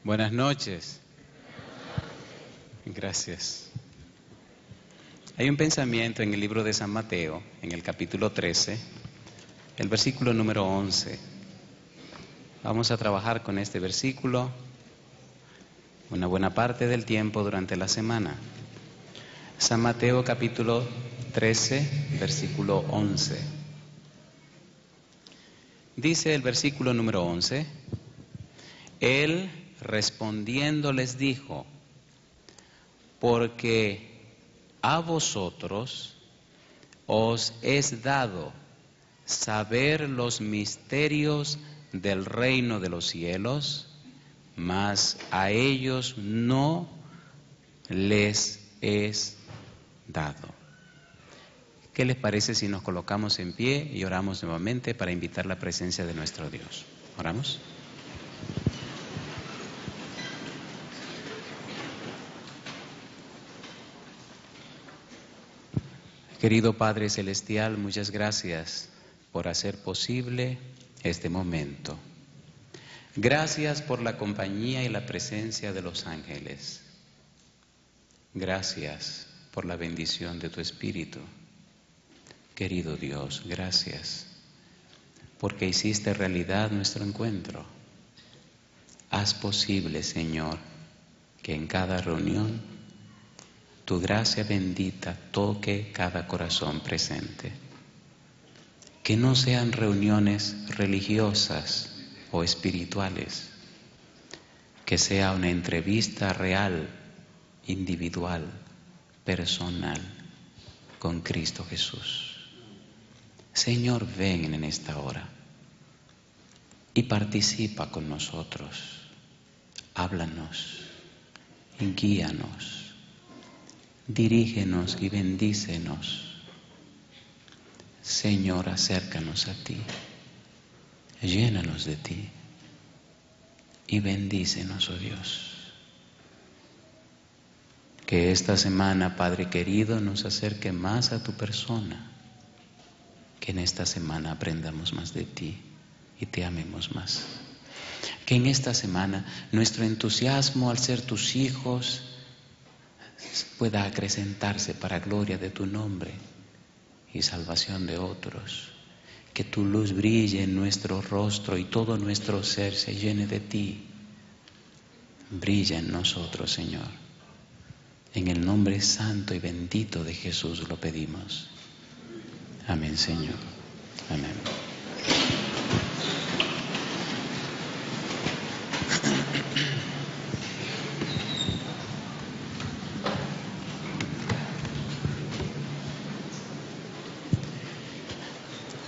Buenas noches. Gracias. Hay un pensamiento en el libro de San Mateo, en el capítulo 13, el versículo número 11. Vamos a trabajar con este versículo una buena parte del tiempo durante la semana. San Mateo capítulo 13, versículo 11. Dice el versículo número 11, Él respondiendo les dijo, porque a vosotros os es dado saber los misterios del reino de los cielos, mas a ellos no les es dado. ¿Qué les parece si nos colocamos en pie y oramos nuevamente para invitar la presencia de nuestro Dios? ¿Oramos? Querido Padre Celestial, muchas gracias por hacer posible este momento. Gracias por la compañía y la presencia de los ángeles. Gracias por la bendición de tu Espíritu. Querido Dios, gracias porque hiciste realidad nuestro encuentro. Haz posible, Señor, que en cada reunión tu gracia bendita toque cada corazón presente. Que no sean reuniones religiosas o espirituales, que sea una entrevista real, individual, personal, con Cristo Jesús. Señor, ven en esta hora y participa con nosotros. Háblanos y guíanos. Dirígenos y bendícenos. Señor, acércanos a ti, llénanos de ti y bendícenos, oh Dios. Que esta semana, Padre querido, nos acerque más a tu persona. Que en esta semana aprendamos más de ti y te amemos más. Que en esta semana nuestro entusiasmo al ser tus hijos pueda acrecentarse para gloria de tu nombre y salvación de otros. Que tu luz brille en nuestro rostro y todo nuestro ser se llene de ti. Brilla en nosotros, Señor. En el nombre santo y bendito de Jesús lo pedimos. Amén, Señor. Amén.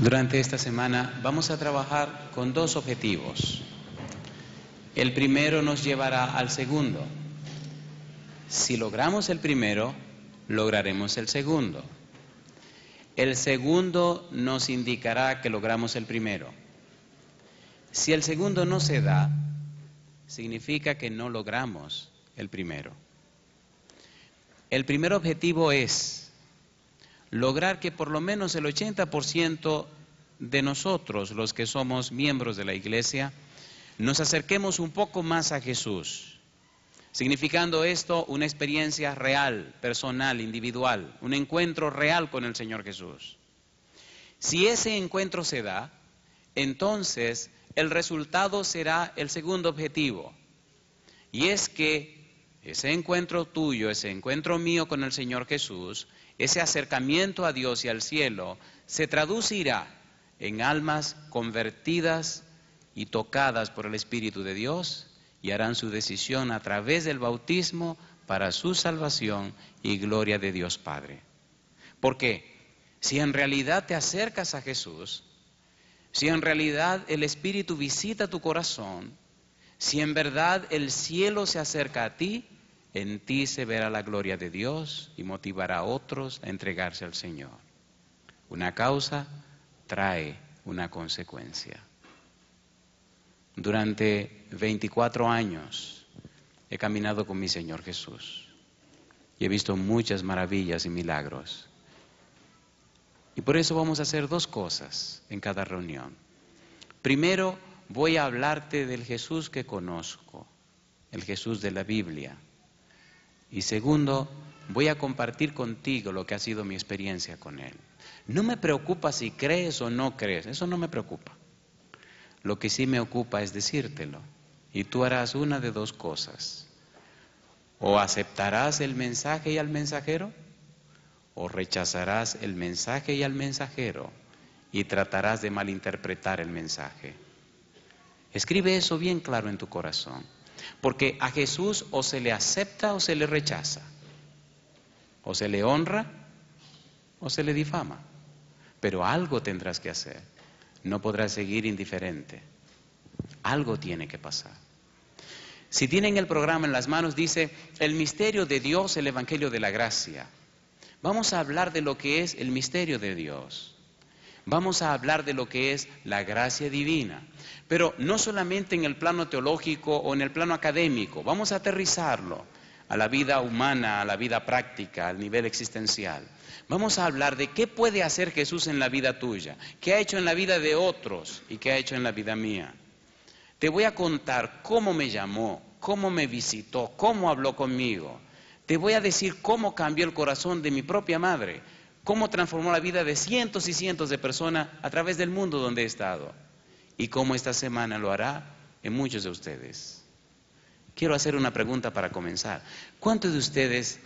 Durante esta semana vamos a trabajar con dos objetivos. El primero nos llevará al segundo. Si logramos el primero, lograremos el segundo. El segundo nos indicará que logramos el primero. Si el segundo no se da, significa que no logramos el primero. El primer objetivo es lograr que por lo menos el 80% de nosotros, los que somos miembros de la iglesia, nos acerquemos un poco más a Jesús, significando esto una experiencia real, personal, individual, un encuentro real con el Señor Jesús. Si ese encuentro se da, entonces el resultado será el segundo objetivo, y es que ese encuentro tuyo, ese encuentro mío con el Señor Jesús, ese acercamiento a Dios y al cielo, se traducirá en almas convertidas y tocadas por el Espíritu de Dios y harán su decisión a través del bautismo para su salvación y gloria de Dios Padre. Porque si en realidad te acercas a Jesús, si en realidad el Espíritu visita tu corazón, si en verdad el cielo se acerca a ti, en ti se verá la gloria de Dios y motivará a otros a entregarse al Señor. Una causa trae una consecuencia. Durante 24 años he caminado con mi Señor Jesús y he visto muchas maravillas y milagros. Y por eso vamos a hacer dos cosas en cada reunión. Primero, voy a hablarte del Jesús que conozco, el Jesús de la Biblia. Y segundo, voy a compartir contigo lo que ha sido mi experiencia con Él. No me preocupa si crees o no crees, eso no me preocupa. Lo que sí me ocupa es decírtelo. Y tú harás una de dos cosas. O aceptarás el mensaje y al mensajero, o rechazarás el mensaje y al mensajero y tratarás de malinterpretar el mensaje. Escribe eso bien claro en tu corazón, porque a Jesús o se le acepta o se le rechaza, o se le honra o se le difama, pero algo tendrás que hacer, no podrás seguir indiferente, algo tiene que pasar. Si tienen el programa en las manos, dice el misterio de Dios, el Evangelio de la Gracia. Vamos a hablar de lo que es el misterio de Dios. Vamos a hablar de lo que es la gracia divina. Pero no solamente en el plano teológico o en el plano académico. Vamos a aterrizarlo a la vida humana, a la vida práctica, al nivel existencial. Vamos a hablar de qué puede hacer Jesús en la vida tuya, qué ha hecho en la vida de otros y qué ha hecho en la vida mía. Te voy a contar cómo me llamó, cómo me visitó, cómo habló conmigo. Te voy a decir cómo cambió el corazón de mi propia madre, cómo transformó la vida de cientos y cientos de personas a través del mundo donde he estado. Y cómo esta semana lo hará en muchos de ustedes. Quiero hacer una pregunta para comenzar. ¿Cuántos de ustedes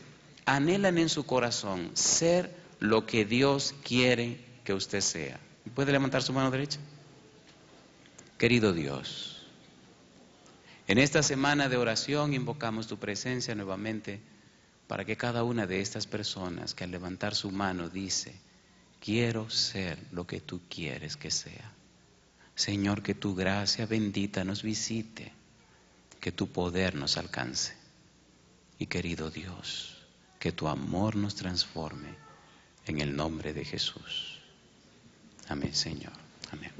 anhelan en su corazón ser lo que Dios quiere que usted sea? ¿Puede levantar su mano derecha? Querido Dios, en esta semana de oración invocamos tu presencia nuevamente para que cada una de estas personas que al levantar su mano dice, quiero ser lo que tú quieres que sea. Señor, que tu gracia bendita nos visite, que tu poder nos alcance. Y querido Dios, que tu amor nos transforme en el nombre de Jesús. Amén, Señor. Amén.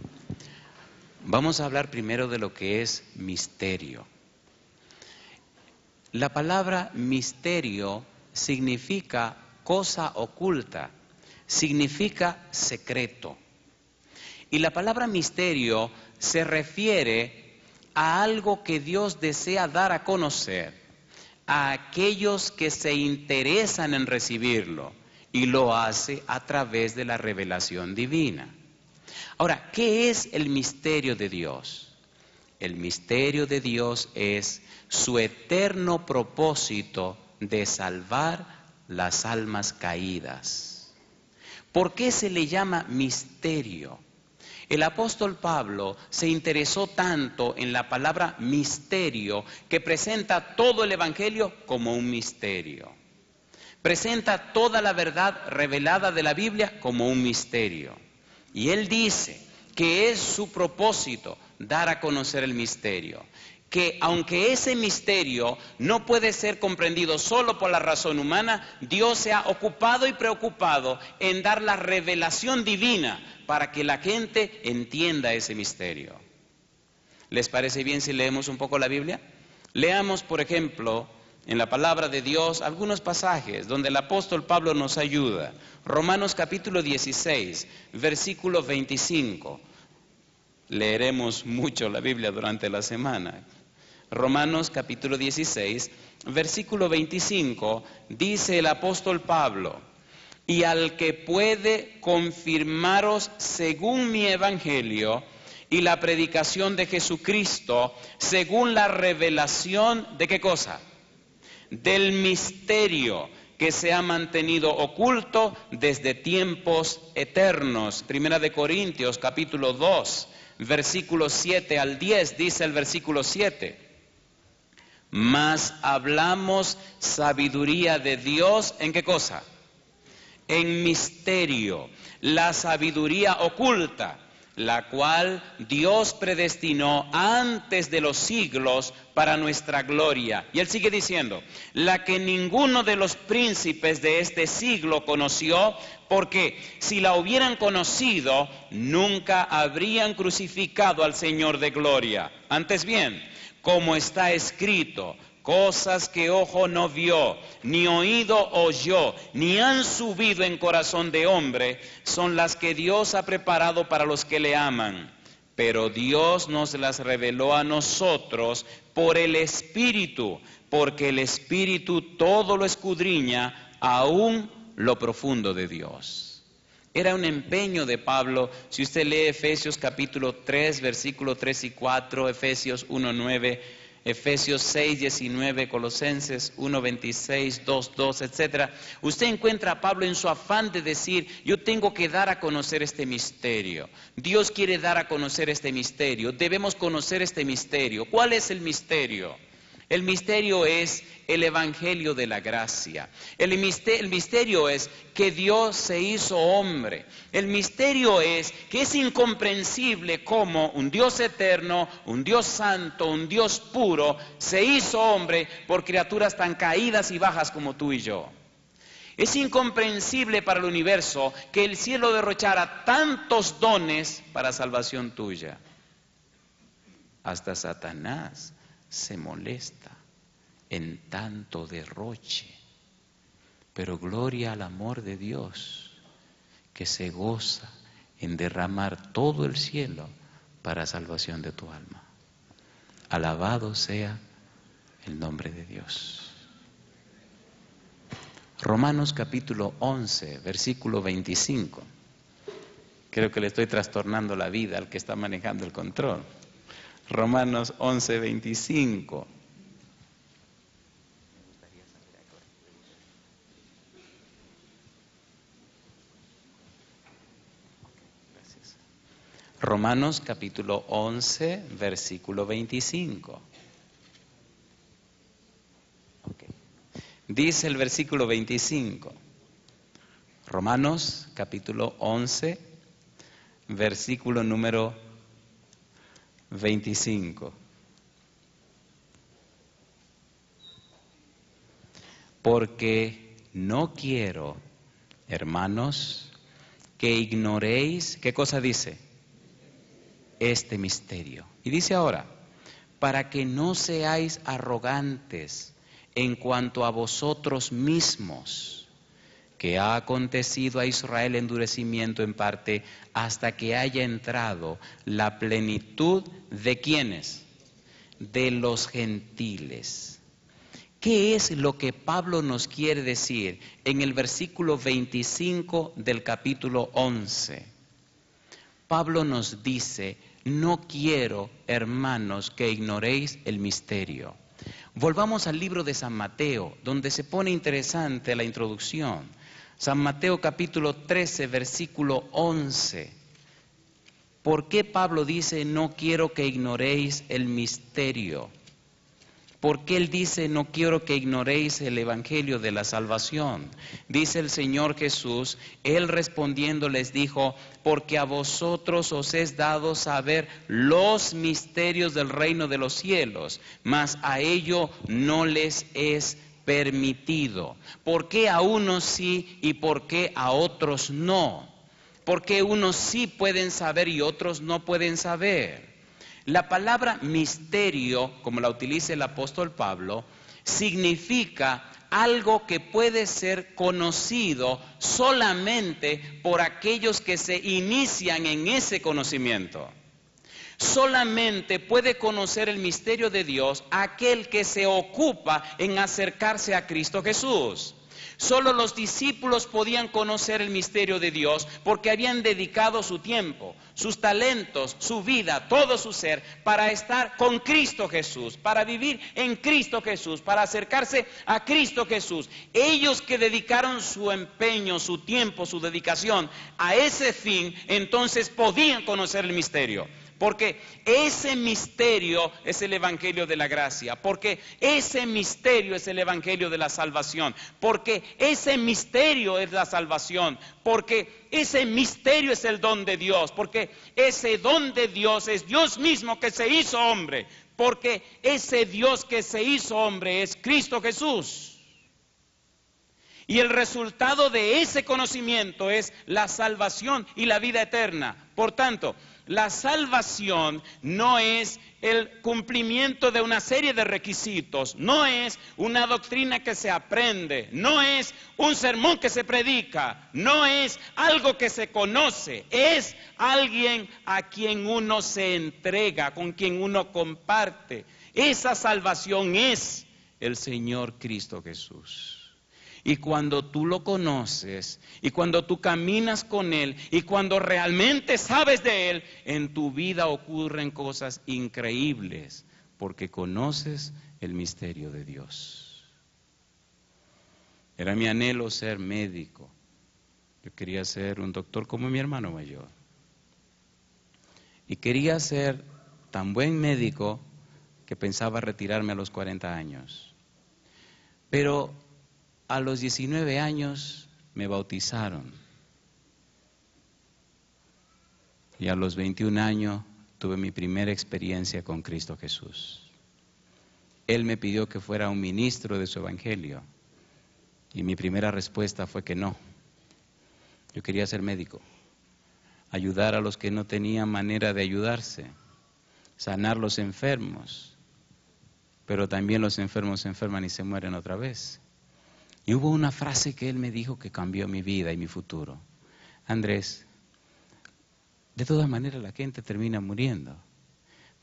Vamos a hablar primero de lo que es misterio. La palabra misterio significa cosa oculta, significa secreto. Y la palabra misterio se refiere a algo que Dios desea dar a conocer a aquellos que se interesan en recibirlo y lo hace a través de la revelación divina. Ahora, ¿qué es el misterio de Dios? El misterio de Dios es su eterno propósito de salvar las almas caídas. ¿Por qué se le llama misterio? El apóstol Pablo se interesó tanto en la palabra misterio que presenta todo el Evangelio como un misterio. Presenta toda la verdad revelada de la Biblia como un misterio. Y él dice que es su propósito dar a conocer el misterio. Que aunque ese misterio no puede ser comprendido solo por la razón humana, Dios se ha ocupado y preocupado en dar la revelación divina para que la gente entienda ese misterio. ¿Les parece bien si leemos un poco la Biblia? Leamos, por ejemplo, en la palabra de Dios algunos pasajes donde el apóstol Pablo nos ayuda. Romanos capítulo 16, versículo 25. Leeremos mucho la Biblia durante la semana. Romanos capítulo 16, versículo 25, dice el apóstol Pablo, y al que puede confirmaros según mi evangelio y la predicación de Jesucristo, según la revelación de ¿qué cosa? Del misterio que se ha mantenido oculto desde tiempos eternos. Primera de Corintios capítulo 2, versículos 7 al 10, dice el versículo 7. Mas hablamos sabiduría de Dios, ¿en qué cosa? En misterio, la sabiduría oculta, la cual Dios predestinó antes de los siglos para nuestra gloria. Y él sigue diciendo, la que ninguno de los príncipes de este siglo conoció, porque si la hubieran conocido, nunca habrían crucificado al Señor de gloria. Antes bien, como está escrito, cosas que ojo no vio, ni oído oyó, ni han subido en corazón de hombre, son las que Dios ha preparado para los que le aman. Pero Dios nos las reveló a nosotros por el Espíritu, porque el Espíritu todo lo escudriña, aún lo profundo de Dios. Era un empeño de Pablo. Si usted lee Efesios capítulo 3, versículo 3 y 4, Efesios 1, 9, Efesios 6, 19, Colosenses 1, 26, 2, 2, etc. Usted encuentra a Pablo en su afán de decir, yo tengo que dar a conocer este misterio. Dios quiere dar a conocer este misterio. Debemos conocer este misterio. ¿Cuál es el misterio? El misterio es el Evangelio de la gracia. El misterio es que Dios se hizo hombre. El misterio es que es incomprensible cómo un Dios eterno, un Dios santo, un Dios puro, se hizo hombre por criaturas tan caídas y bajas como tú y yo. Es incomprensible para el universo que el cielo derrochara tantos dones para salvación tuya. Hasta Satanás se molesta en tanto derroche, pero gloria al amor de Dios que se goza en derramar todo el cielo para salvación de tu alma. Alabado sea el nombre de Dios. Romanos capítulo 11, versículo 25. Creo que le estoy trastornando la vida al que está manejando el control. Romanos 11, 25. Romanos capítulo 11, versículo 25. Okay. Dice el versículo 25. Romanos capítulo 11, versículo número 25. Porque no quiero, hermanos, que ignoréis, ¿qué cosa dice? Este misterio. Y dice ahora, para que no seáis arrogantes en cuanto a vosotros mismos, que ha acontecido a Israel endurecimiento en parte hasta que haya entrado la plenitud de ¿quiénes? De los gentiles. ¿Qué es lo que Pablo nos quiere decir en el versículo 25 del capítulo 11? Pablo nos dice, no quiero, hermanos, que ignoréis el misterio. Volvamos al libro de San Mateo, donde se pone interesante la introducción. San Mateo capítulo 13, versículo 11. ¿Por qué Pablo dice, no quiero que ignoréis el misterio? ¿Por qué él dice, no quiero que ignoréis el evangelio de la salvación? Dice el Señor Jesús, él respondiendo les dijo, porque a vosotros os es dado saber los misterios del reino de los cielos, mas a ello no les es permitido. ¿Por qué a unos sí y por qué a otros no? ¿Por qué unos sí pueden saber y otros no pueden saber? La palabra misterio, como la utiliza el apóstol Pablo, significa algo que puede ser conocido solamente por aquellos que se inician en ese conocimiento. Solamente puede conocer el misterio de Dios aquel que se ocupa en acercarse a Cristo Jesús. Solo los discípulos podían conocer el misterio de Dios porque habían dedicado su tiempo, sus talentos, su vida, todo su ser para estar con Cristo Jesús, para vivir en Cristo Jesús, para acercarse a Cristo Jesús. Ellos que dedicaron su empeño, su tiempo, su dedicación a ese fin, entonces podían conocer el misterio. Porque ese misterio es el evangelio de la gracia, porque ese misterio es el evangelio de la salvación, porque ese misterio es la salvación, porque ese misterio es el don de Dios, porque ese don de Dios es Dios mismo que se hizo hombre, porque ese Dios que se hizo hombre es Cristo Jesús. Y el resultado de ese conocimiento es la salvación y la vida eterna. Por tanto, la salvación no es el cumplimiento de una serie de requisitos, no es una doctrina que se aprende, no es un sermón que se predica, no es algo que se conoce, es alguien a quien uno se entrega, con quien uno comparte. Esa salvación es el Señor Cristo Jesús. Y cuando tú lo conoces, y cuando tú caminas con Él, y cuando realmente sabes de Él, en tu vida ocurren cosas increíbles, porque conoces el misterio de Dios. Era mi anhelo ser médico. Yo quería ser un doctor como mi hermano mayor. Y quería ser tan buen médico que pensaba retirarme a los 40 años. Pero a los 19 años me bautizaron. Y a los 21 años tuve mi primera experiencia con Cristo Jesús. Él me pidió que fuera un ministro de su evangelio. Y mi primera respuesta fue que no. Yo quería ser médico. Ayudar a los que no tenían manera de ayudarse. Sanar los enfermos. Pero también los enfermos se enferman y se mueren otra vez. Y hubo una frase que él me dijo que cambió mi vida y mi futuro. Andrés, de todas maneras la gente termina muriendo.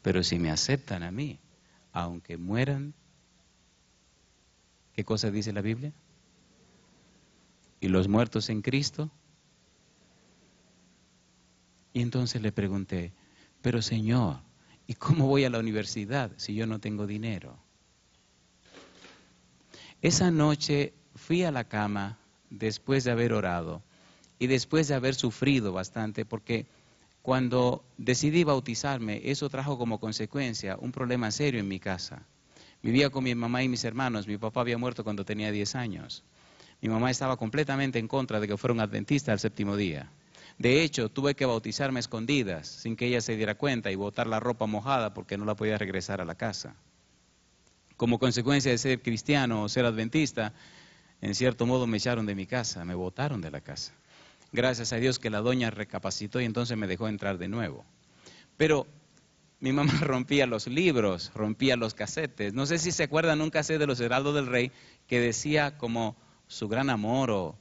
Pero si me aceptan a mí, aunque mueran, ¿qué cosa dice la Biblia? ¿Y los muertos en Cristo? Y entonces le pregunté, pero Señor, ¿y cómo voy a la universidad si yo no tengo dinero? Esa noche fui a la cama después de haber orado y después de haber sufrido bastante, porque cuando decidí bautizarme, eso trajo como consecuencia un problema serio en mi casa. Vivía con mi mamá y mis hermanos. Mi papá había muerto cuando tenía 10 años. Mi mamá estaba completamente en contra de que fuera un adventista al séptimo día. De hecho, tuve que bautizarme a escondidas, sin que ella se diera cuenta, y botar la ropa mojada porque no la podía regresar a la casa. Como consecuencia de ser cristiano o ser adventista, en cierto modo me echaron de mi casa, me botaron de la casa. Gracias a Dios que la doña recapacitó y entonces me dejó entrar de nuevo. Pero mi mamá rompía los libros, rompía los casetes. No sé si se acuerdan un cassette de los Heraldos del Rey que decía como su gran amor o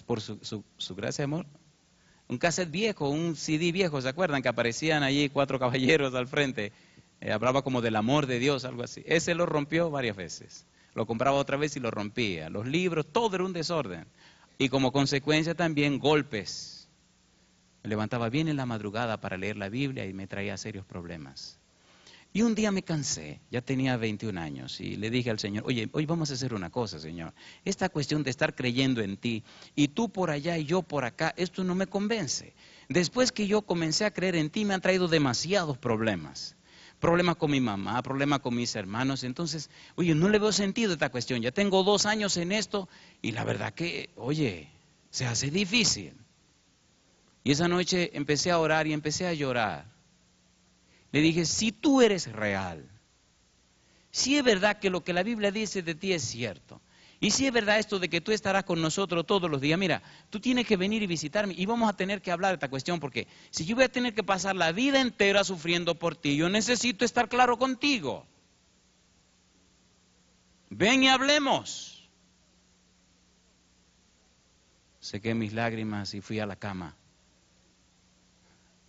por su gracia de amor. Un cassette viejo, un CD viejo, ¿se acuerdan? Que aparecían allí 4 caballeros al frente. Hablaba como del amor de Dios, algo así. Ese lo rompió varias veces. Lo compraba otra vez y lo rompía. Los libros, todo era un desorden. Y como consecuencia también golpes. Me levantaba bien en la madrugada para leer la Biblia y me traía serios problemas. Y un día me cansé, ya tenía 21 años, y le dije al Señor, oye, hoy vamos a hacer una cosa, Señor. Esta cuestión de estar creyendo en ti, y tú por allá y yo por acá, esto no me convence. Después que yo comencé a creer en ti, me han traído demasiados problemas. Problemas con mi mamá, problemas con mis hermanos. Entonces, oye, no le veo sentido a esta cuestión. Ya tengo 2 años en esto, y la verdad que, oye, se hace difícil. Y esa noche empecé a orar y empecé a llorar. Le dije, si tú eres real, si es verdad que lo que la Biblia dice de ti es cierto, y si es verdad esto de que tú estarás con nosotros todos los días, mira, tú tienes que venir y visitarme y vamos a tener que hablar de esta cuestión, porque si yo voy a tener que pasar la vida entera sufriendo por ti, yo necesito estar claro contigo. Ven y hablemos. Sequé mis lágrimas y fui a la cama,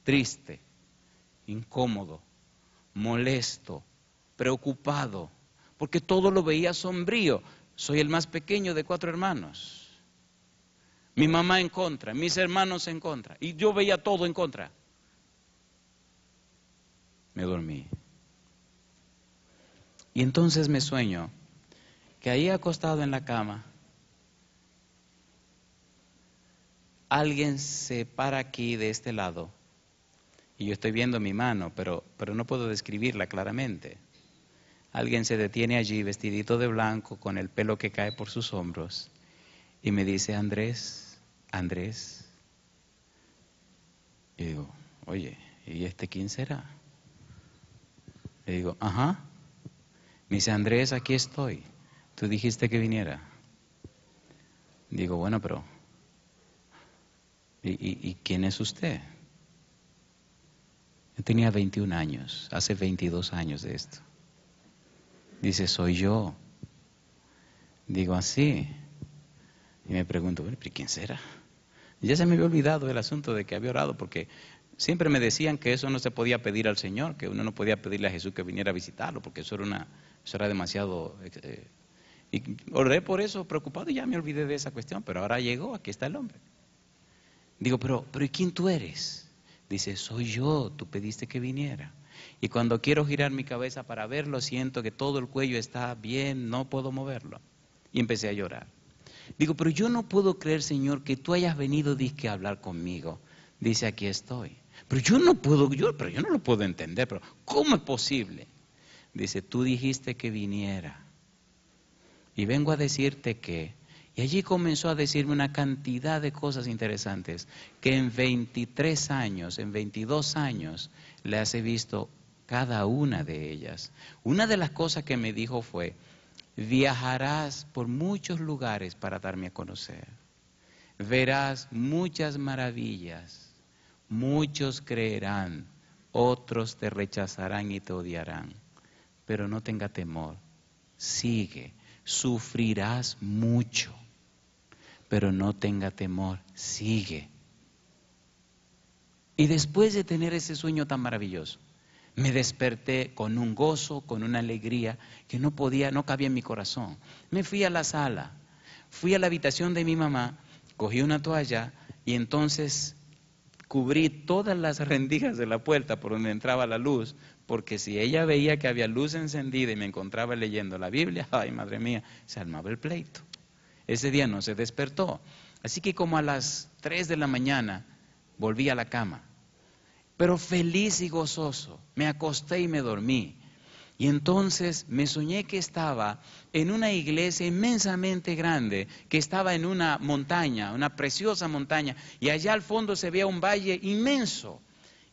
triste, incómodo, molesto, preocupado, porque todo lo veía sombrío. Soy el más pequeño de 4 hermanos. Mi mamá en contra, mis hermanos en contra, y yo veía todo en contra. Me dormí. Y entonces me sueño que ahí acostado en la cama, alguien se para aquí de este lado. Y yo estoy viendo mi mano, pero no puedo describirla claramente. Alguien se detiene allí, vestidito de blanco, con el pelo que cae por sus hombros, y me dice, Andrés, Andrés. Y digo, oye, ¿y este quién será? Le digo, ajá. Me dice, Andrés, aquí estoy. Tú dijiste que viniera. Digo, bueno, pero ¿y quién es usted? Yo tenía 21 años, hace 22 años de esto. Dice, soy yo. Digo, así. Y me pregunto, bueno, ¿pero quién será? Ya se me había olvidado el asunto de que había orado, porque Siempre me decían que eso no se podía pedir al Señor, que uno no podía pedirle a Jesús que viniera a visitarlo, porque eso era demasiado... y oré por eso, preocupado, y ya me olvidé de esa cuestión, pero ahora llegó, aquí está el hombre. Digo, pero ¿y quién tú eres? Dice, soy yo, tú pediste que viniera. Y cuando quiero girar mi cabeza para verlo, siento que todo el cuello está bien, no puedo moverlo. Y empecé a llorar. Digo, pero yo no puedo creer, Señor, que tú hayas venido disque a hablar conmigo. Dice, aquí estoy. Pero yo no lo puedo entender, pero ¿cómo es posible? Dice, tú dijiste que viniera. Y vengo a decirte que... Y allí comenzó a decirme una cantidad de cosas interesantes, que en 23 años, en 22 años, las he visto cada una de ellas. Una de las cosas que me dijo fue, viajarás por muchos lugares para darme a conocer. Verás muchas maravillas, muchos creerán, otros te rechazarán y te odiarán. Pero no tenga temor, sigue, sufrirás mucho. Pero no tenga temor, sigue. Y después de tener ese sueño tan maravilloso, me desperté con un gozo, con una alegría que no cabía en mi corazón. Me fui a la sala, fui a la habitación de mi mamá, cogí una toalla y entonces cubrí todas las rendijas de la puerta por donde entraba la luz, porque si ella veía que había luz encendida y me encontraba leyendo la Biblia, ay madre mía, se armaba el pleito. Ese día no se despertó. Así que como a las 3 de la mañana volví a la cama. Pero feliz y gozoso, me acosté y me dormí. Y entonces me soñé que estaba en una iglesia inmensamente grande, que estaba en una montaña, una preciosa montaña, y allá al fondo se veía un valle inmenso.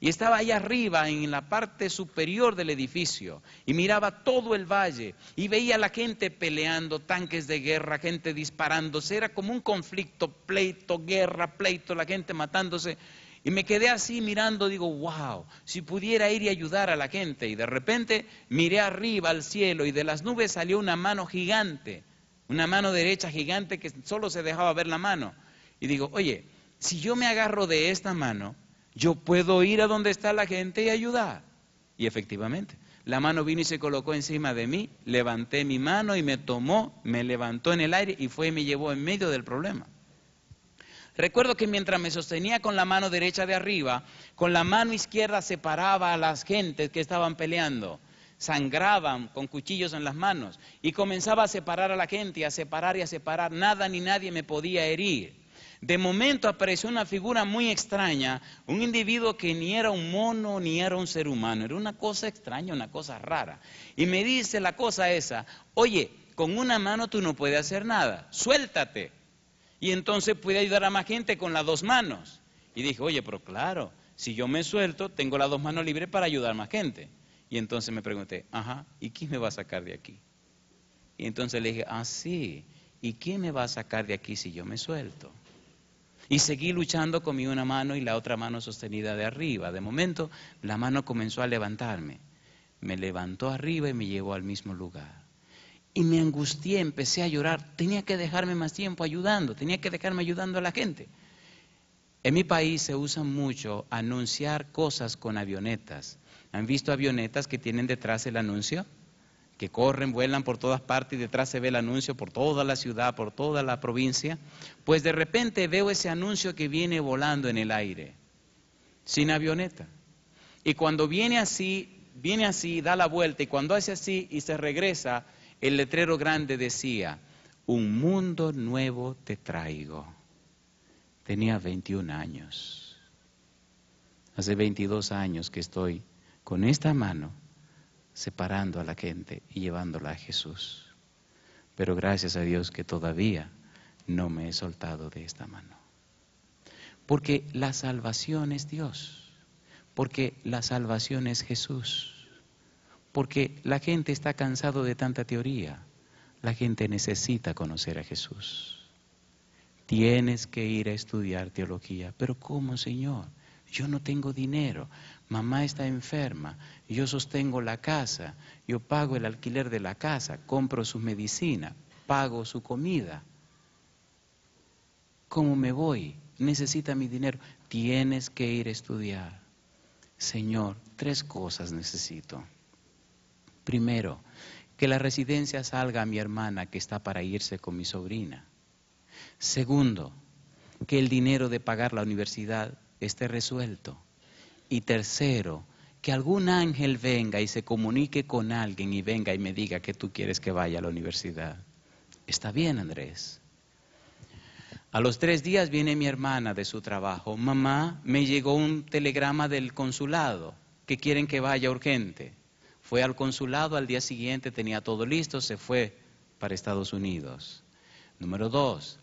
Y estaba allá arriba, en la parte superior del edificio, y miraba todo el valle, y veía a la gente peleando, tanques de guerra, gente disparándose, era como un conflicto, pleito, guerra, pleito, la gente matándose. Y me quedé así mirando, digo, wow, si pudiera ir y ayudar a la gente. Y de repente miré arriba al cielo y de las nubes salió una mano gigante, una mano derecha gigante que solo se dejaba ver la mano. Y digo, oye, si yo me agarro de esta mano, yo puedo ir a donde está la gente y ayudar. Y efectivamente, la mano vino y se colocó encima de mí, levanté mi mano y me tomó, me levantó en el aire y fue y me llevó en medio del problema. Recuerdo que mientras me sostenía con la mano derecha de arriba, con la mano izquierda separaba a las gentes que estaban peleando. Sangraban con cuchillos en las manos y comenzaba a separar a la gente, a separar y a separar. Nada ni nadie me podía herir. De momento apareció una figura muy extraña, un individuo que ni era un mono ni era un ser humano, era una cosa extraña, una cosa rara. Y me dice la cosa esa, oye, con una mano tú no puedes hacer nada, suéltate. Y entonces puede ayudar a más gente con las dos manos. Y dije, oye, pero claro, si yo me suelto, tengo las dos manos libres para ayudar a más gente. Y entonces me pregunté, ajá, ¿y quién me va a sacar de aquí? Y entonces le dije, sí, ¿y quién me va a sacar de aquí si yo me suelto? Y seguí luchando con mi una mano y la otra mano sostenida de arriba. De momento, la mano comenzó a levantarme. Me levantó arriba y me llevó al mismo lugar. Y me angustié, empecé a llorar. Tenía que dejarme más tiempo ayudando, tenía que dejarme ayudando a la gente. En mi país se usa mucho anunciar cosas con avionetas. ¿Han visto avionetas que tienen detrás el anuncio? Que corren, vuelan por todas partes y detrás se ve el anuncio por toda la ciudad, por toda la provincia. Pues de repente veo ese anuncio que viene volando en el aire, sin avioneta. Y cuando viene así, da la vuelta y cuando hace así y se regresa, el letrero grande decía, un mundo nuevo te traigo. Tenía 21 años. Hace 22 años que estoy con esta mano separando a la gente y llevándola a Jesús. Pero gracias a Dios que todavía no me he soltado de esta mano. Porque la salvación es Dios. Porque la salvación es Jesús. Porque la gente está cansado de tanta teoría. La gente necesita conocer a Jesús. Tienes que ir a estudiar teología. ¿Pero cómo, Señor? Yo no tengo dinero. Mamá está enferma. Yo sostengo la casa. Yo pago el alquiler de la casa. Compro su medicina. Pago su comida. ¿Cómo me voy? Necesita mi dinero. Tienes que ir a estudiar. Señor, 3 cosas necesito. Primero, que la residencia salga a mi hermana que está para irse con mi sobrina. Segundo, que el dinero de pagar la universidad esté resuelto. Y tercero, que algún ángel venga y se comunique con alguien y venga y me diga que tú quieres que vaya a la universidad. Está bien, Andrés. A los 3 días viene mi hermana de su trabajo. Mamá, me llegó un telegrama del consulado que quieren que vaya urgente. Fue al consulado, al día siguiente tenía todo listo, se fue para Estados Unidos. Número 2,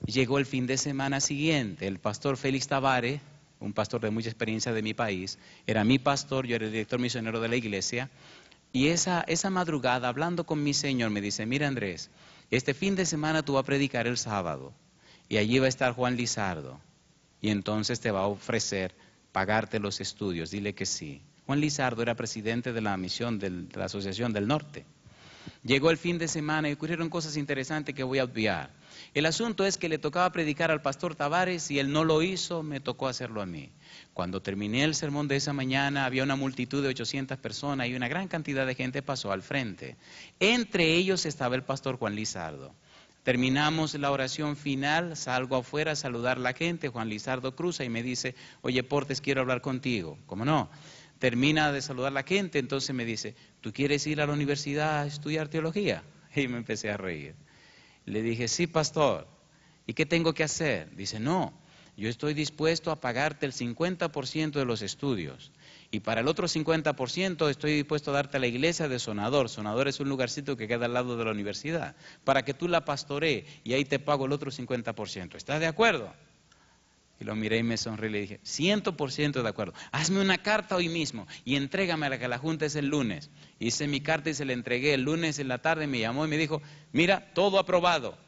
llegó el fin de semana siguiente, el pastor Félix Tavares, un pastor de mucha experiencia de mi país, era mi pastor, yo era el director misionero de la iglesia, y esa madrugada, hablando con mi Señor, me dice, mira Andrés, este fin de semana tú vas a predicar el sábado, y allí va a estar Juan Lizardo, y entonces te va a ofrecer pagarte los estudios, dile que sí. Juan Lizardo era presidente de la misión de la Asociación del Norte. Llegó el fin de semana y ocurrieron cosas interesantes que voy a obviar. El asunto es que le tocaba predicar al pastor Tavares y él no lo hizo, me tocó hacerlo a mí. Cuando terminé el sermón de esa mañana había una multitud de 800 personas y una gran cantidad de gente pasó al frente. Entre ellos estaba el pastor Juan Lizardo. Terminamos la oración final, salgo afuera a saludar a la gente, Juan Lizardo cruza y me dice, oye Portes, quiero hablar contigo. ¿Cómo no? Termina de saludar a la gente, entonces me dice, ¿tú quieres ir a la universidad a estudiar teología? Y me empecé a reír. Le dije, sí, pastor. ¿Y qué tengo que hacer? Dice, no, yo estoy dispuesto a pagarte el 50% de los estudios. Y para el otro 50% estoy dispuesto a darte a la iglesia de Sonador. Sonador es un lugarcito que queda al lado de la universidad. Para que tú la pastorees y ahí te pago el otro 50%. ¿Estás de acuerdo? Y lo miré y me sonreí y le dije, 100% de acuerdo. Hazme una carta hoy mismo y entrégamela que la junta es el lunes. Hice mi carta y se la entregué el lunes en la tarde, me llamó y me dijo, mira, todo aprobado.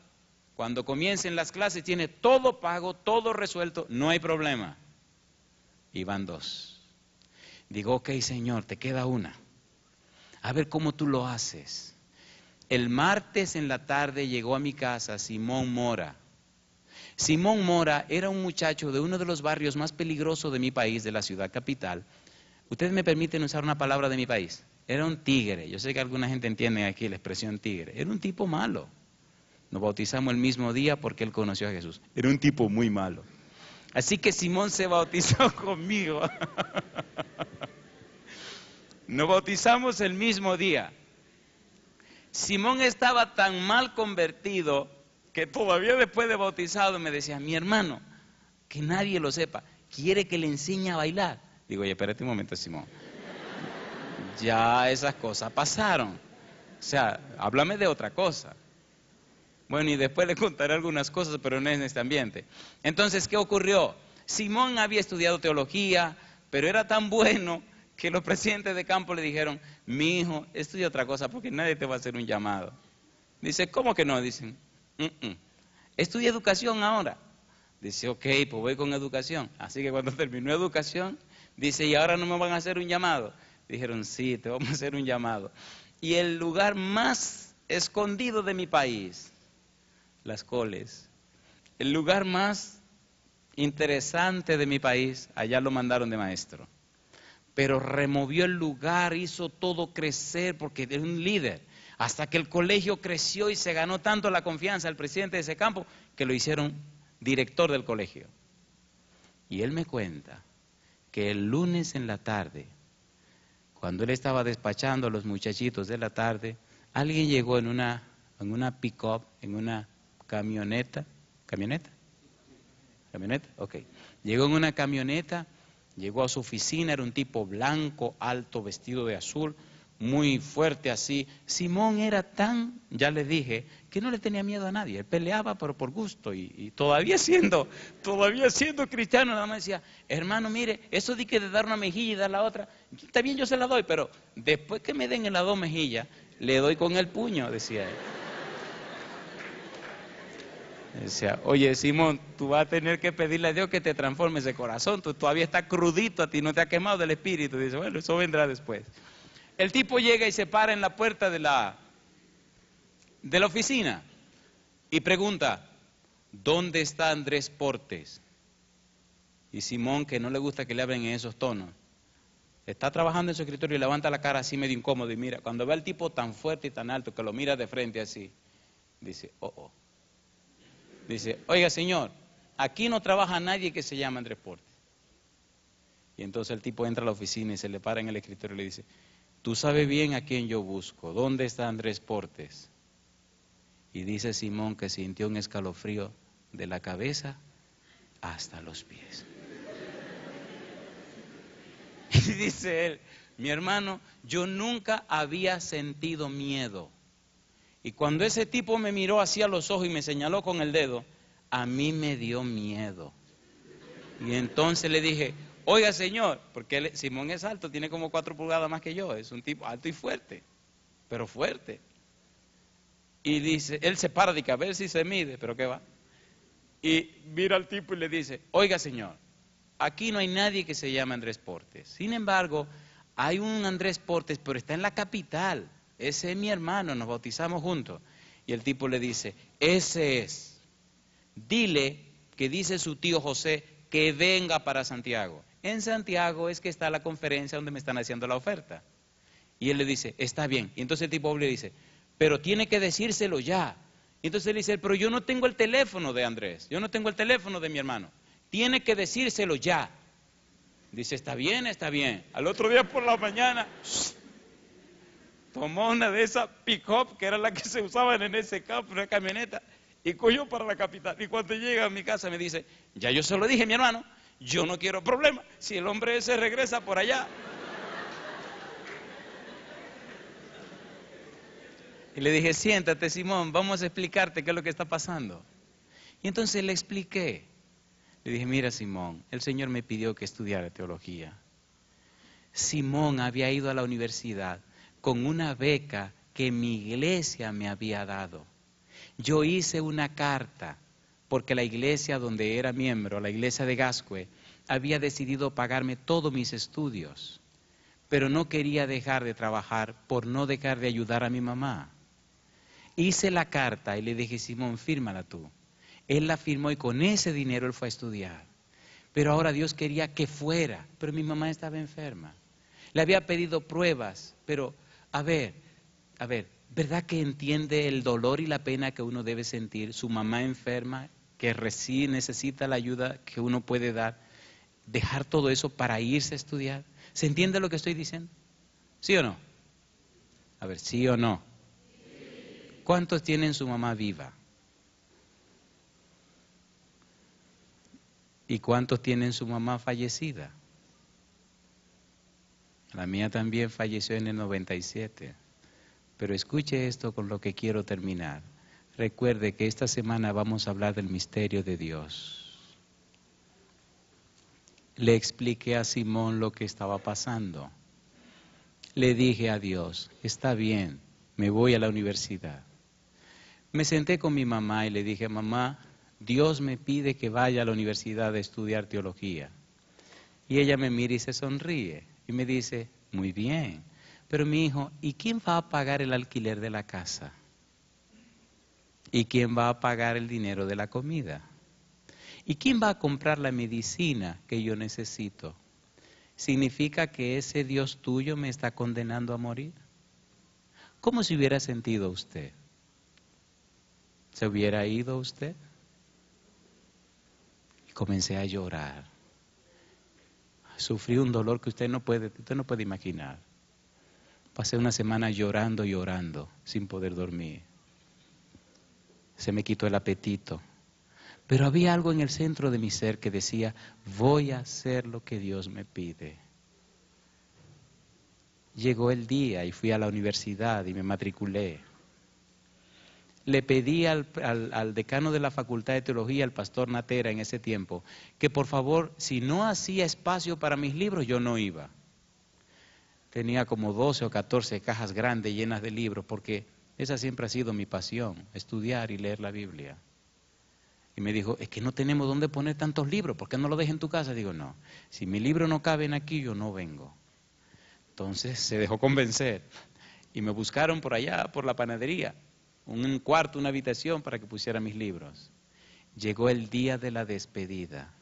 Cuando comiencen las clases tiene todo pago, todo resuelto, no hay problema. Y van 2. Digo, ok, Señor, te queda una. A ver cómo tú lo haces. El martes en la tarde llegó a mi casa Simón Mora. Simón Mora era un muchacho de uno de los barrios más peligrosos de mi país, de la ciudad capital. Ustedes me permiten usar una palabra de mi país. Era un tigre. Yo sé que alguna gente entiende aquí la expresión tigre. Era un tipo malo. Nos bautizamos el mismo día porque él conoció a Jesús. Era un tipo muy malo. Así que Simón se bautizó conmigo. Nos bautizamos el mismo día. Simón estaba tan mal convertido que todavía después de bautizado me decía, mi hermano, que nadie lo sepa, quiere que le enseñe a bailar. Digo, oye, espérate un momento, Simón. Ya esas cosas pasaron. O sea, háblame de otra cosa. Bueno, y después le contaré algunas cosas, pero no en este ambiente. Entonces, ¿qué ocurrió? Simón había estudiado teología, pero era tan bueno que los presidentes de campo le dijeron, mi hijo, estudia otra cosa porque nadie te va a hacer un llamado. Dice, ¿cómo que no? Dicen, estudia educación ahora. Dice, ok, pues voy con educación. Así que cuando terminó educación, dice, ¿y ahora no me van a hacer un llamado? Dijeron, sí, te vamos a hacer un llamado. Y el lugar más escondido de mi país, Las Coles, el lugar más interesante de mi país, allá lo mandaron de maestro. Pero removió el lugar, hizo todo crecer porque era un líder. Hasta que el colegio creció y se ganó tanto la confianza del presidente de ese campo que lo hicieron director del colegio. Y él me cuenta que el lunes en la tarde, cuando él estaba despachando a los muchachitos de la tarde, alguien llegó en una pick-up, en una camioneta. ¿Camioneta? ¿Camioneta? Ok. Llegó en una camioneta, llegó a su oficina, era un tipo blanco, alto, vestido de azul, muy fuerte así. Simón era tan, ya les dije, que no le tenía miedo a nadie. Él peleaba pero por gusto y todavía siendo cristiano, nada más decía, hermano, mire, eso de que de dar una mejilla y dar la otra, está bien, yo se la doy, pero después que me den en las 2 mejillas, le doy con el puño, decía él. Decía, oye Simón, tú vas a tener que pedirle a Dios que te transforme ese corazón, tú todavía estás crudito, a ti no te ha quemado del espíritu. Dice, bueno, eso vendrá después. El tipo llega y se para en la puerta de la oficina y pregunta, ¿dónde está Andrés Portes? Y Simón, que no le gusta que le hablen en esos tonos, Está trabajando en su escritorio y levanta la cara así medio incómodo y mira, cuando ve al tipo tan fuerte y tan alto que lo mira de frente así, dice, oh. Dice, oiga señor, aquí no trabaja nadie que se llama Andrés Portes. Y entonces el tipo entra a la oficina y se le para en el escritorio y le dice, tú sabes bien a quién yo busco, ¿dónde está Andrés Portes? Y dice Simón que sintió un escalofrío de la cabeza hasta los pies. Y dice él, mi hermano, yo nunca había sentido miedo. Y cuando ese tipo me miró hacia los ojos y me señaló con el dedo, a mí me dio miedo. Y entonces le dije, oiga señor, porque Simón es alto, tiene como 4 pulgadas más que yo, es un tipo alto y fuerte, pero fuerte. Y dice, él se para de que a ver si se mide, pero qué va. Y mira al tipo y le dice, oiga señor, aquí no hay nadie que se llame Andrés Portes. Sin embargo, hay un Andrés Portes, pero está en la capital. Ese es mi hermano, nos bautizamos juntos. Y el tipo le dice, ese es. Dile que dice su tío José que venga para Santiago. En Santiago es que está la conferencia donde me están haciendo la oferta. Y él le dice, está bien. Y entonces el tipo le dice, pero tiene que decírselo ya. Y entonces él dice, pero yo no tengo el teléfono de Andrés, yo no tengo el teléfono de mi hermano. Tiene que decírselo ya. Dice, está bien, está bien. Al otro día por la mañana, tomó una de esas pick-up, que era la que se usaban en ese campo, una camioneta, y cogió para la capital. Y cuando llega a mi casa me dice, ya yo se lo dije, mi hermano, yo no quiero problema. Si el hombre ese regresa por allá. Y le dije, siéntate, Simón, vamos a explicarte qué es lo que está pasando. Y entonces le expliqué. Le dije, mira, Simón, el Señor me pidió que estudiara teología. Simón había ido a la universidad con una beca que mi iglesia me había dado. Yo hice una carta porque la iglesia donde era miembro, la iglesia de Gascue, había decidido pagarme todos mis estudios, pero no quería dejar de trabajar por no dejar de ayudar a mi mamá. Hice la carta y le dije, Simón, fírmala tú. Él la firmó y con ese dinero él fue a estudiar. Pero ahora Dios quería que fuera, pero mi mamá estaba enferma. Le había pedido pruebas, pero a ver, ¿verdad que entiende el dolor y la pena que uno debe sentir? Su mamá enferma, que recién necesita la ayuda que uno puede dar. Dejar todo eso para irse a estudiar. ¿Se entiende lo que estoy diciendo? ¿Sí o no? A ver, ¿sí o no? ¿Cuántos tienen su mamá viva? ¿Y cuántos tienen su mamá fallecida? La mía también falleció en el 97. Pero escuche esto con lo que quiero terminar. Recuerde que esta semana vamos a hablar del misterio de Dios. Le expliqué a Simón lo que estaba pasando. Le dije a Dios, está bien, me voy a la universidad. Me senté con mi mamá y le dije, mamá, Dios me pide que vaya a la universidad a estudiar teología. Y ella me mira y se sonríe y me dice, muy bien, pero mi hijo, ¿y quién va a pagar el alquiler de la casa? ¿Y quién va a pagar el dinero de la comida? ¿Y quién va a comprar la medicina que yo necesito? ¿Significa que ese Dios tuyo me está condenando a morir? ¿Cómo se hubiera sentido usted? ¿Se hubiera ido usted? Y comencé a llorar. Sufrí un dolor que usted no puede imaginar. Pasé una semana llorando, sin poder dormir. Se me quitó el apetito. Pero había algo en el centro de mi ser que decía, voy a hacer lo que Dios me pide. Llegó el día y fui a la universidad y me matriculé. Le pedí al decano de la Facultad de Teología, al pastor Natera en ese tiempo, que por favor, si no hacía espacio para mis libros, yo no iba. Tenía como 12 o 14 cajas grandes llenas de libros, porque esa siempre ha sido mi pasión, estudiar y leer la Biblia. Y me dijo, es que no tenemos dónde poner tantos libros, ¿por qué no lo dejas en tu casa? Digo, no, si mi libro no caben aquí, yo no vengo. Entonces se dejó convencer y me buscaron por allá, por la panadería, un cuarto, una habitación para que pusiera mis libros. Llegó el día de la despedida.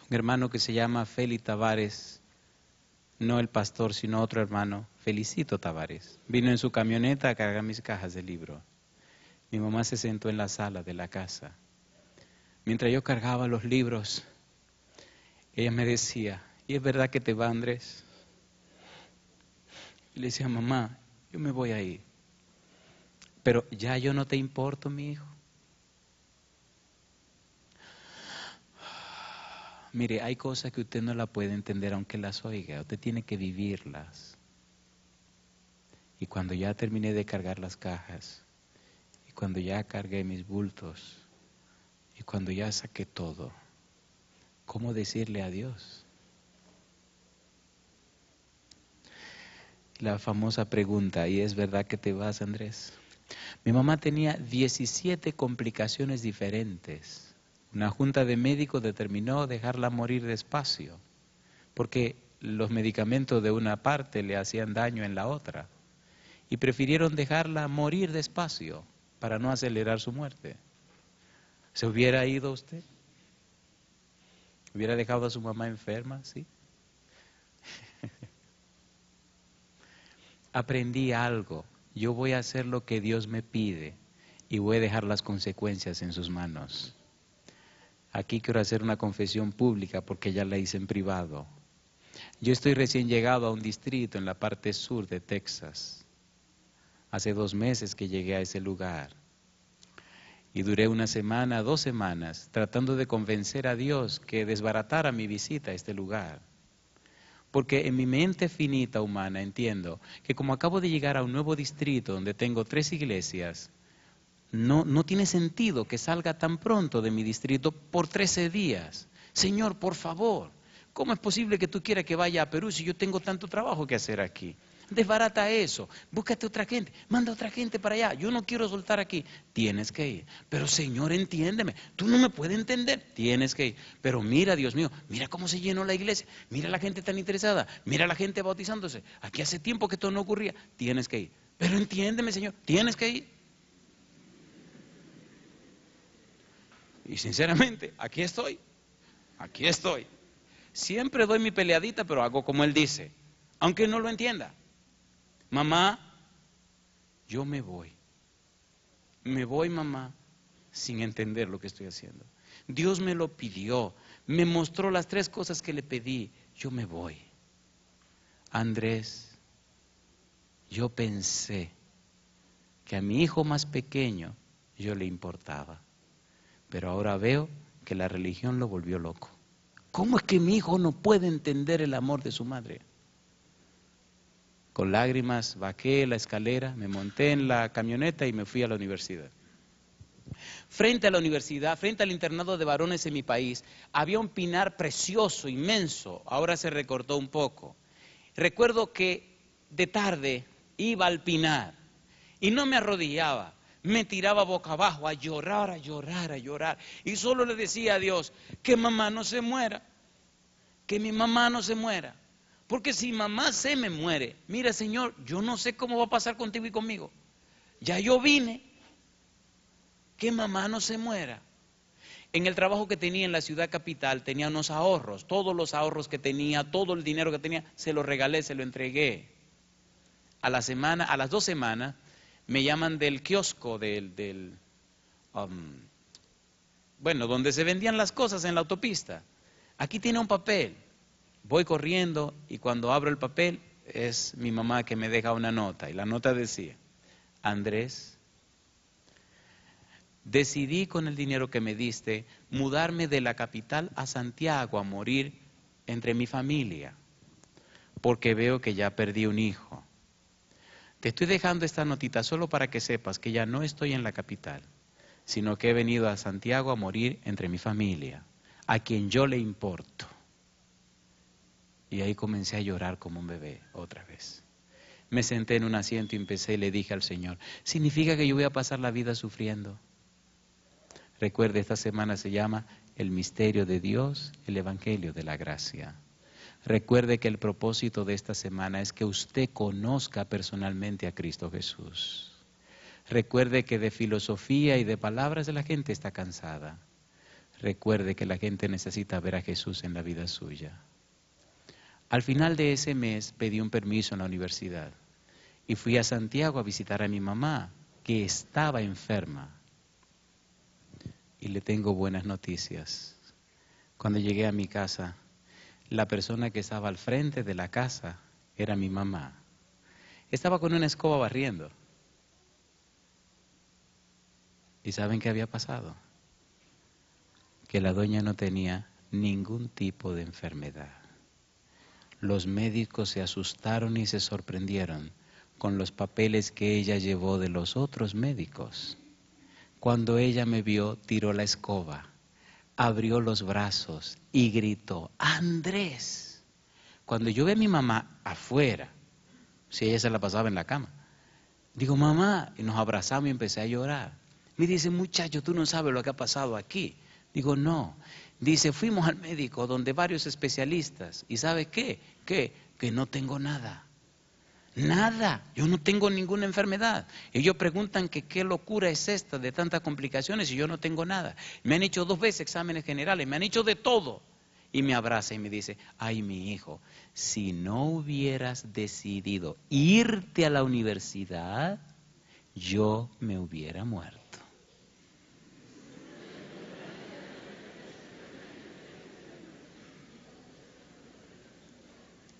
un hermano que se llama Feli Tavares, no el pastor, sino otro hermano, Felicito Tavares. Vino en su camioneta a cargar mis cajas de libro. Mi mamá se sentó en la sala de la casa. Mientras yo cargaba los libros, ella me decía, ¿y es verdad que te va, Andrés? Y le decía, mamá, yo me voy a ir. Pero ya yo no te importo, mi hijo. Mire, hay cosas que usted no la puede entender aunque las oiga. Usted tiene que vivirlas. Y cuando ya terminé de cargar las cajas, y cuando ya cargué mis bultos, y cuando ya saqué todo, ¿cómo decirle adiós? La famosa pregunta, ¿y es verdad que te vas, Andrés? Mi mamá tenía 17 complicaciones diferentes. Una junta de médicos determinó dejarla morir despacio, porque los medicamentos de una parte le hacían daño en la otra. Y prefirieron dejarla morir despacio para no acelerar su muerte. ¿Se hubiera ido usted? ¿Hubiera dejado a su mamá enferma? ¿Sí? Aprendí algo. Yo voy a hacer lo que Dios me pide y voy a dejar las consecuencias en sus manos. Aquí quiero hacer una confesión pública porque ya la hice en privado. Yo estoy recién llegado a un distrito en la parte sur de Texas. Hace 2 meses que llegué a ese lugar. Y duré 1 semana, 2 semanas, tratando de convencer a Dios que desbaratara mi visita a este lugar. Porque en mi mente finita humana entiendo que como acabo de llegar a un nuevo distrito donde tengo 3 iglesias, no tiene sentido que salga tan pronto de mi distrito por 13 días. Señor, por favor, ¿cómo es posible que tú quieras que vaya a Perú si yo tengo tanto trabajo que hacer aquí? Desbarata eso, búscate otra gente, manda otra gente para allá, yo no quiero soltar aquí. Tienes que ir, pero Señor, entiéndeme, tú no me puedes entender, tienes que ir. Pero mira, Dios mío, mira cómo se llenó la iglesia, mira la gente tan interesada, mira la gente bautizándose, aquí hace tiempo que esto no ocurría, tienes que ir. Pero entiéndeme, Señor, tienes que ir. Y sinceramente, aquí estoy. Siempre doy mi peleadita, pero hago como Él dice, aunque no lo entienda. Mamá, yo me voy. Me voy, mamá, sin entender lo que estoy haciendo. Dios me lo pidió, me mostró las 3 cosas que le pedí. Yo me voy. Andrés, yo pensé que a mi hijo más pequeño yo le importaba. Pero ahora veo que la religión lo volvió loco. ¿Cómo es que mi hijo no puede entender el amor de su madre? Con lágrimas bajé la escalera, me monté en la camioneta y me fui a la universidad. Frente a la universidad, frente al internado de varones en mi país, había un pinar precioso, inmenso. Ahora se recortó un poco. Recuerdo que de tarde iba al pinar y no me arrodillaba. Me tiraba boca abajo a llorar, a llorar, a llorar. Y solo le decía a Dios, que mamá no se muera, que mi mamá no se muera. Porque si mamá se me muere, mira Señor, yo no sé cómo va a pasar contigo y conmigo. Ya yo vine, que mamá no se muera. En el trabajo que tenía en la ciudad capital tenía unos ahorros, todos los ahorros que tenía, todo el dinero que tenía, se lo regalé, se lo entregué. A las 2 semanas, me llaman del kiosco donde se vendían las cosas en la autopista. Aquí tiene un papel. Voy corriendo y cuando abro el papel es mi mamá que me deja una nota. Y la nota decía, Andrés, decidí con el dinero que me diste mudarme de la capital a Santiago a morir entre mi familia, porque veo que ya perdí un hijo. Te estoy dejando esta notita solo para que sepas que ya no estoy en la capital, sino que he venido a Santiago a morir entre mi familia, a quien yo le importo. Y ahí comencé a llorar como un bebé otra vez. Me senté en un asiento y empecé y le dije al Señor, ¿significa que yo voy a pasar la vida sufriendo? Recuerde, esta semana se llama El misterio de Dios, el Evangelio de la Gracia. Recuerde que el propósito de esta semana es que usted conozca personalmente a Cristo Jesús. Recuerde que de filosofía y de palabras de la gente está cansada. recuerde que la gente necesita ver a Jesús en la vida suya. Al final de ese mes pedí un permiso en la universidad y fui a Santiago a visitar a mi mamá, que estaba enferma. Y le tengo buenas noticias. Cuando llegué a mi casa, la persona que estaba al frente de la casa era mi mamá. Estaba con una escoba barriendo. ¿Y saben qué había pasado? Que la doña no tenía ningún tipo de enfermedad. Los médicos se asustaron y se sorprendieron con los papeles que ella llevó de los otros médicos. Cuando ella me vio, tiró la escoba, abrió los brazos y gritó, ¡Andrés! Cuando yo vi a mi mamá afuera, si ella se la pasaba en la cama, digo, mamá, y nos abrazamos y empecé a llorar. Me dice, muchacho, tú no sabes lo que ha pasado aquí. Digo, no. Dice, fuimos al médico donde varios especialistas. ¿Y sabe qué? Que no tengo nada. Nada. Yo no tengo ninguna enfermedad. Ellos preguntan que qué locura es esta de tantas complicaciones y yo no tengo nada. Me han hecho 2 veces exámenes generales, me han hecho de todo. Y me abraza y me dice, ay, mi hijo, si no hubieras decidido irte a la universidad, yo me hubiera muerto.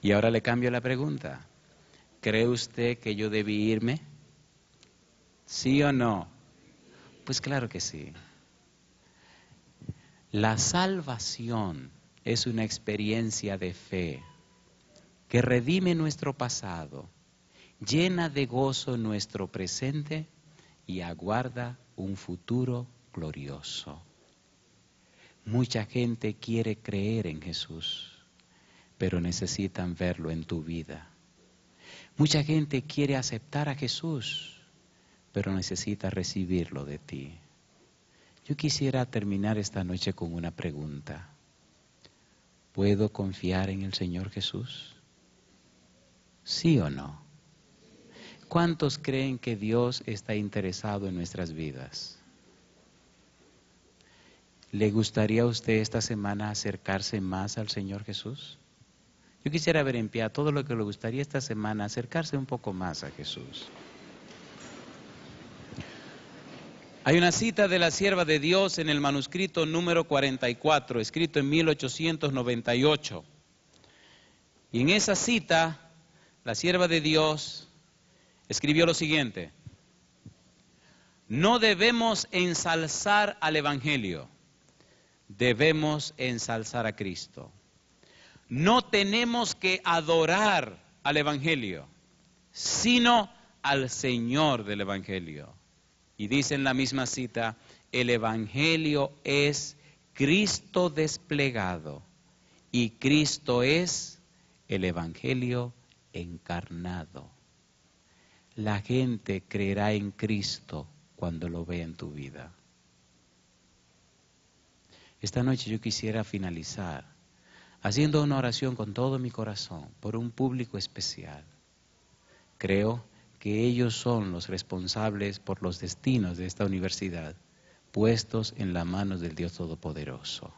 Y ahora le cambio la pregunta. ¿Cree usted que yo debí irme? ¿Sí o no? Pues claro que sí. La salvación es una experiencia de fe que redime nuestro pasado, llena de gozo nuestro presente y aguarda un futuro glorioso. Mucha gente quiere creer en Jesús, pero necesitan verlo en tu vida. Mucha gente quiere aceptar a Jesús, pero necesita recibirlo de ti. Yo quisiera terminar esta noche con una pregunta. ¿Puedo confiar en el Señor Jesús? ¿Sí o no? ¿Cuántos creen que Dios está interesado en nuestras vidas? ¿Le gustaría a usted esta semana acercarse más al Señor Jesús? Yo quisiera ver en pie a todo lo que le gustaría esta semana acercarse un poco más a Jesús. Hay una cita de la sierva de Dios en el manuscrito número 44, escrito en 1898. Y en esa cita, la sierva de Dios escribió lo siguiente: no debemos ensalzar al Evangelio, debemos ensalzar a Cristo. No tenemos que adorar al Evangelio, sino al Señor del Evangelio. Y dice en la misma cita, el Evangelio es Cristo desplegado y Cristo es el Evangelio encarnado. La gente creerá en Cristo cuando lo vea en tu vida. Esta noche yo quisiera finalizar haciendo una oración con todo mi corazón por un público especial. Creo que ellos son los responsables por los destinos de esta universidad, puestos en las manos del Dios Todopoderoso.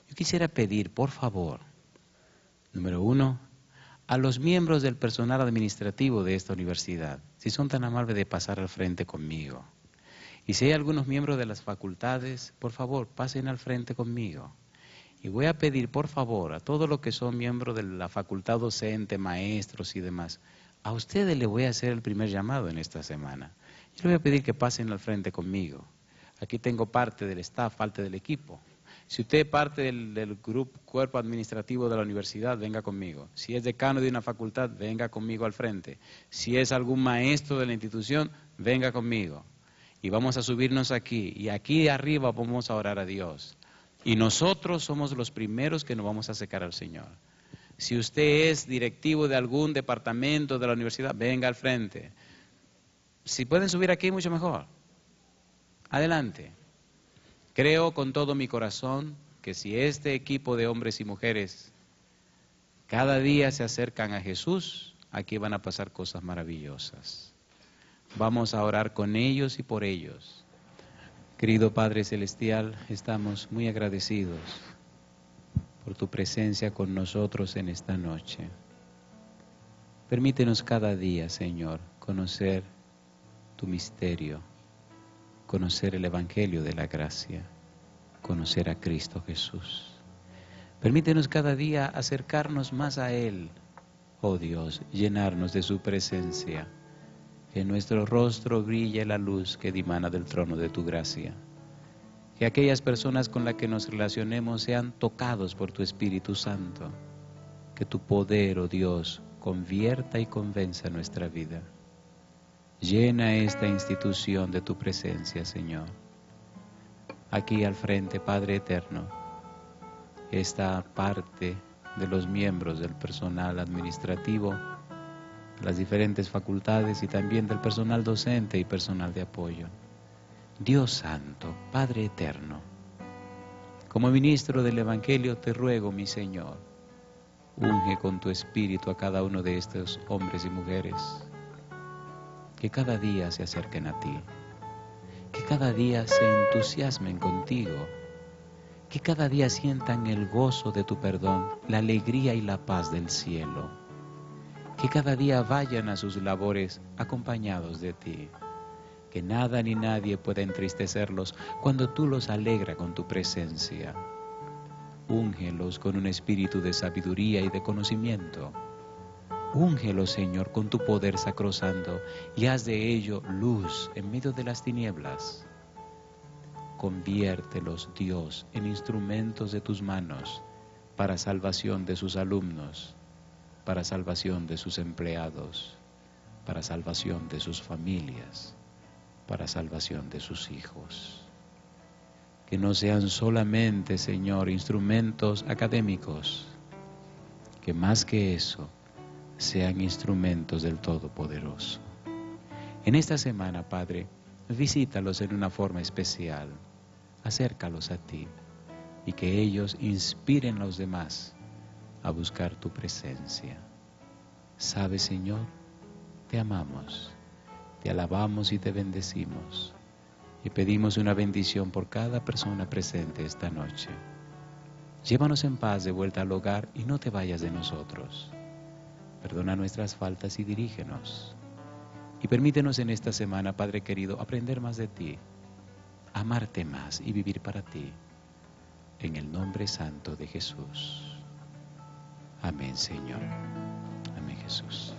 Yo quisiera pedir, por favor, número 1, a los miembros del personal administrativo de esta universidad, si son tan amables de pasar al frente conmigo. Y si hay algunos miembros de las facultades, por favor, pasen al frente conmigo. Y voy a pedir, por favor, a todos los que son miembros de la facultad docente, maestros y demás, a ustedes les voy a hacer el primer llamado en esta semana. Yo les voy a pedir que pasen al frente conmigo. Aquí tengo parte del staff, parte del equipo. Si usted es parte del cuerpo administrativo de la universidad, venga conmigo. Si es decano de una facultad, venga conmigo al frente. Si es algún maestro de la institución, venga conmigo. Y vamos a subirnos aquí. Y aquí arriba vamos a orar a Dios. Y nosotros somos los primeros que nos vamos a acercar al Señor. Si usted es directivo de algún departamento de la universidad, venga al frente. Si pueden subir aquí, mucho mejor. Adelante. Creo con todo mi corazón que si este equipo de hombres y mujeres cada día se acercan a Jesús, aquí van a pasar cosas maravillosas. Vamos a orar con ellos y por ellos. Querido Padre Celestial, estamos muy agradecidos por tu presencia con nosotros en esta noche. Permítenos cada día, Señor, conocer tu misterio, conocer el Evangelio de la gracia, conocer a Cristo Jesús. Permítenos cada día acercarnos más a Él, oh Dios, llenarnos de su presencia. Que en nuestro rostro brille la luz que dimana del trono de tu gracia. Que aquellas personas con las que nos relacionemos sean tocados por tu Espíritu Santo. Que tu poder, oh Dios, convierta y convenza nuestra vida. Llena esta institución de tu presencia, Señor. Aquí al frente, Padre Eterno, esta parte de los miembros del personal administrativo, las diferentes facultades y también del personal docente y personal de apoyo. Dios Santo, Padre Eterno, como ministro del Evangelio te ruego, mi Señor, unge con tu Espíritu a cada uno de estos hombres y mujeres, que cada día se acerquen a ti, que cada día se entusiasmen contigo, que cada día sientan el gozo de tu perdón, la alegría y la paz del cielo. Que cada día vayan a sus labores acompañados de ti. Que nada ni nadie pueda entristecerlos cuando tú los alegras con tu presencia. Úngelos con un espíritu de sabiduría y de conocimiento. Úngelos, Señor, con tu poder sacrosanto y haz de ello luz en medio de las tinieblas. Conviértelos, Dios, en instrumentos de tus manos para salvación de sus alumnos, para salvación de sus empleados, para salvación de sus familias, para salvación de sus hijos. Que no sean solamente, Señor, instrumentos académicos, que más que eso, sean instrumentos del Todopoderoso. En esta semana, Padre, visítalos en una forma especial, acércalos a ti y que ellos inspiren a los demás a buscar tu presencia. ¿Sabes, Señor? Te amamos, te alabamos y te bendecimos y pedimos una bendición por cada persona presente esta noche. Llévanos en paz de vuelta al hogar y no te vayas de nosotros. Perdona nuestras faltas y dirígenos. Y permítenos en esta semana, Padre querido, aprender más de ti, amarte más y vivir para ti. En el nombre santo de Jesús. Amén, Señor. Amén, Jesús.